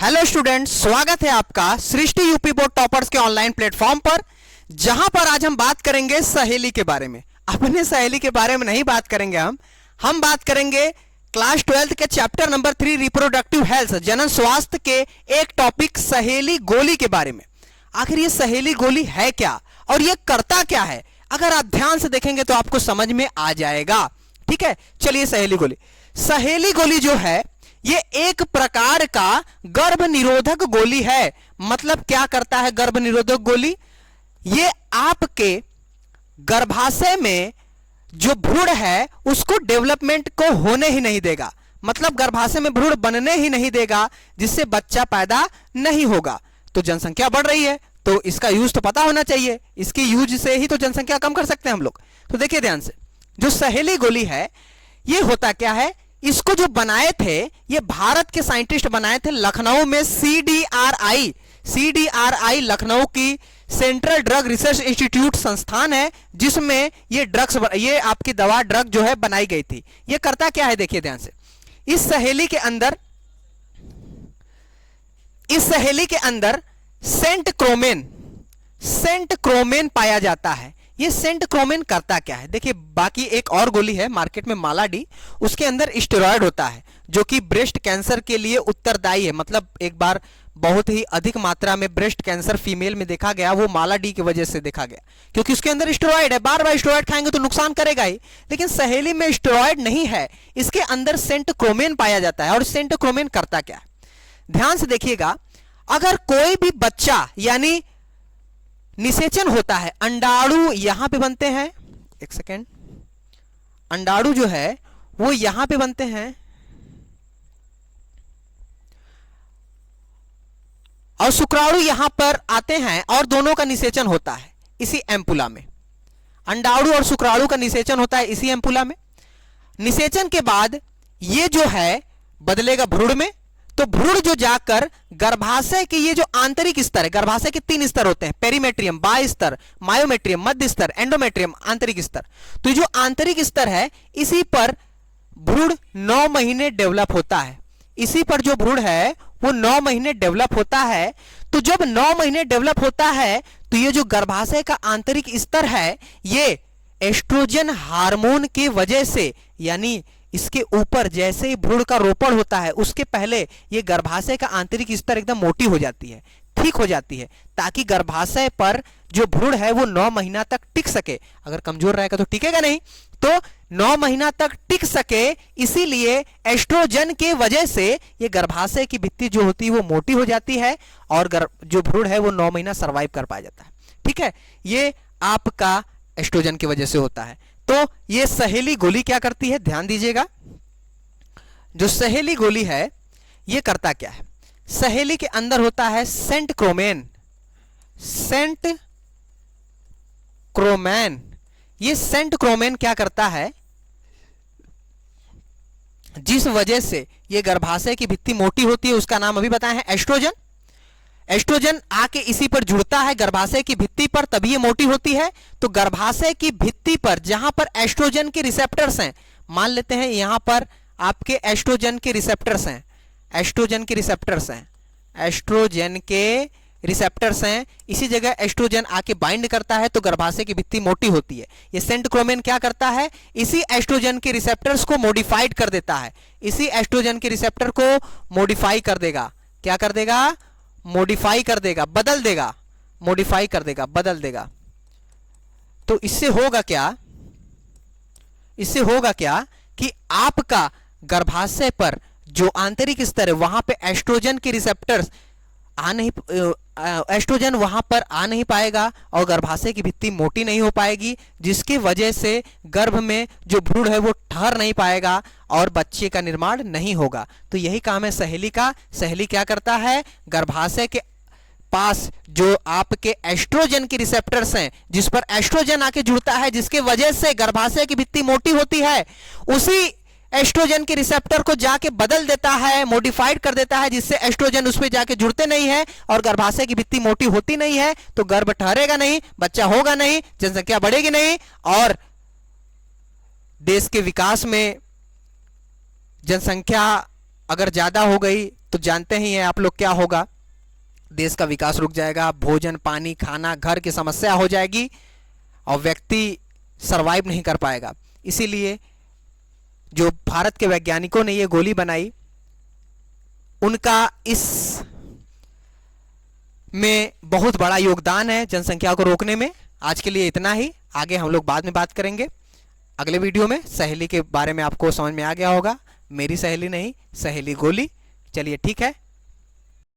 Hello students, स्वागत है आपका सृष्टि यूपी बोर्ड टॉपर्स के ऑनलाइन प्लेटफॉर्म पर, जहां पर आज हम बात करेंगे सहेली के बारे में। अपने सहेली के बारे में नहीं बात करेंगे, हम बात करेंगे क्लास 12 के चैप्टर नंबर 3 रिप्रोडक्टिव हेल्थ, जनन स्वास्थ्य के एक टॉपिक सहेली गोली के बारे में। आखिर ये सहेली गोली है क्या और ये करता क्या है, अगर आप ध्यान से देखेंगे तो आपको समझ में आ जाएगा। ठीक है, चलिए सहेली गोली जो है ये एक प्रकार का गर्भ निरोधक गोली है। मतलब क्या करता है गर्भ निरोधक गोली? ये आपके गर्भाशय में जो भ्रूण है उसको डेवलपमेंट को होने ही नहीं देगा, मतलब गर्भाशय में भ्रूण बनने ही नहीं देगा, जिससे बच्चा पैदा नहीं होगा। तो जनसंख्या बढ़ रही है तो इसका यूज तो पता होना चाहिए, इसके यूज से ही तो जनसंख्या कम कर सकते हैं हम लोग। तो देखिए ध्यान से, जो सहेली गोली है ये होता क्या है, इसको जो बनाए थे ये भारत के साइंटिस्ट बनाए थे लखनऊ में। सीडीआरआई लखनऊ की सेंट्रल ड्रग रिसर्च इंस्टीट्यूट संस्थान है, जिसमें ये आपकी दवा ड्रग जो है बनाई गई थी। ये करता क्या है देखिए ध्यान से, इस सहेली के अंदर सेंट क्रोमेन पाया जाता है। ये सेंट क्रोमेन करता क्या है देखिए, बाकी एक और गोली है मार्केट में मालाडी, उसके अंदर स्टेरॉयड होता है जो कि ब्रेस्ट कैंसर के लिए उत्तरदायी है। मतलब एक बार बहुत ही अधिक मात्रा में ब्रेस्ट कैंसर फीमेल में देखा गया, वो मालाडी की वजह से देखा गया, क्योंकि उसके अंदर स्टेरॉयड है। बार बार स्टेरॉयड खाएंगे तो नुकसान करेगा ही, लेकिन सहेली में स्टेरॉयड नहीं है, इसके अंदर सेंट क्रोमेन पाया जाता है। और सेंट क्रोमेन करता क्या है, ध्यान से देखिएगा, अगर कोई भी बच्चा यानी निषेचन होता है, अंडाणु यहां पे बनते हैं, एक सेकेंड, अंडाणु जो है वो यहां पे बनते हैं और शुक्राणु यहां पर आते हैं और दोनों का निषेचन होता है इसी एम्पुला में। अंडाणु और शुक्राणु का निषेचन होता है इसी एम्पुला में। निषेचन के बाद ये जो है बदलेगा भ्रूण में, तो भ्रूण जो जाकर गर्भाशय के ये जो आंतरिक स्तर है, गर्भाशय के 3 स्तर होते हैं, पेरीमेट्रियम बाह्य स्तर, मायोमेट्रियम मध्य स्तर, एंडोमेट्रियम आंतरिक स्तर। तो जो आंतरिक स्तर है इसी पर भ्रूण 9 महीने डेवलप होता है, इसी पर जो भ्रूण है वो 9 महीने डेवलप होता है। तो जब 9 महीने डेवलप होता है तो ये जो गर्भाशय का आंतरिक स्तर है ये एस्ट्रोजन हार्मोन के वजह से, यानी इसके ऊपर जैसे ही भ्रूण का रोपण होता है उसके पहले ये गर्भाशय का आंतरिक स्तर एकदम मोटी हो जाती है, ठीक हो जाती है, ताकि गर्भाशय पर जो भ्रूण है वो 9 महीना तक टिक सके। अगर कमजोर रहेगा तो टिकेगा नहीं, तो 9 महीना तक टिक सके, इसीलिए एस्ट्रोजन के वजह से ये गर्भाशय की भित्ति जो होती है वो मोटी हो जाती है और जो भ्रूण है वो 9 महीना सर्वाइव कर पा जाता है। ठीक है, ये आपका एस्ट्रोजन की वजह से होता है। तो ये सहेली गोली क्या करती है, ध्यान दीजिएगा, जो सहेली गोली है ये करता क्या है, सहेली के अंदर होता है सेंट क्रोमेन। ये सेंट क्रोमेन क्या करता है, जिस वजह से ये गर्भाशय की भित्ति मोटी होती है उसका नाम अभी बताया है एस्ट्रोजन आके इसी पर जुड़ता है गर्भाशय की भित्ति पर, तभी ये मोटी होती है। तो गर्भाशय की भित्ति पर जहां पर एस्ट्रोजन के रिसेप्टर्स हैं, मान लेते हैं यहां पर आपके एस्ट्रोजन के रिसेप्टर्स हैं, इसी जगह एस्ट्रोजन आके बाइंड करता है तो गर्भाशय की भित्ति मोटी होती है। ये सेंट क्रोमेन क्या करता है, इसी एस्ट्रोजन के रिसेप्टर्स को मॉडिफाइड कर देता है, इसी एस्ट्रोजन के रिसेप्टर को मॉडिफाई कर देगा। क्या कर देगा, मॉडिफाई कर देगा, बदल देगा। तो इससे होगा क्या कि आपका गर्भाशय पर जो आंतरिक स्तर है वहां पे एस्ट्रोजन के रिसेप्टर्स एस्ट्रोजन वहां पर आ नहीं पाएगा और गर्भाशय की भित्ति मोटी नहीं हो पाएगी, जिसकी वजह से गर्भ में जो भ्रूण है वो ठहर नहीं पाएगा और बच्चे का निर्माण नहीं होगा। तो यही काम है सहेली का। सहेली क्या करता है, गर्भाशय के पास जो आपके एस्ट्रोजन के रिसेप्टर्स हैं, जिस पर एस्ट्रोजन आके जुड़ता है, जिसके वजह से गर्भाशय की भित्ति मोटी होती है, उसी एस्ट्रोजन के रिसेप्टर को जाके बदल देता है, मॉडिफाइड कर देता है, जिससे एस्ट्रोजन उस पे जाके जुड़ते नहीं है और गर्भाशय की भित्ति मोटी होती नहीं है, तो गर्भ ठहरेगा नहीं, बच्चा होगा नहीं, जनसंख्या बढ़ेगी नहीं और देश के विकास में जनसंख्या अगर ज्यादा हो गई तो जानते ही हैं आप लोग क्या होगा, देश का विकास रुक जाएगा, भोजन पानी खाना घर की समस्या हो जाएगी और व्यक्ति सरवाइव नहीं कर पाएगा। इसीलिए जो भारत के वैज्ञानिकों ने ये गोली बनाई, उनका इस में बहुत बड़ा योगदान है जनसंख्या को रोकने में। आज के लिए इतना ही, आगे हम लोग बाद में बात करेंगे। अगले वीडियो में सहेली के बारे में आपको समझ में आ गया होगा, मेरी सहेली नहीं, सहेली गोली। चलिए ठीक है।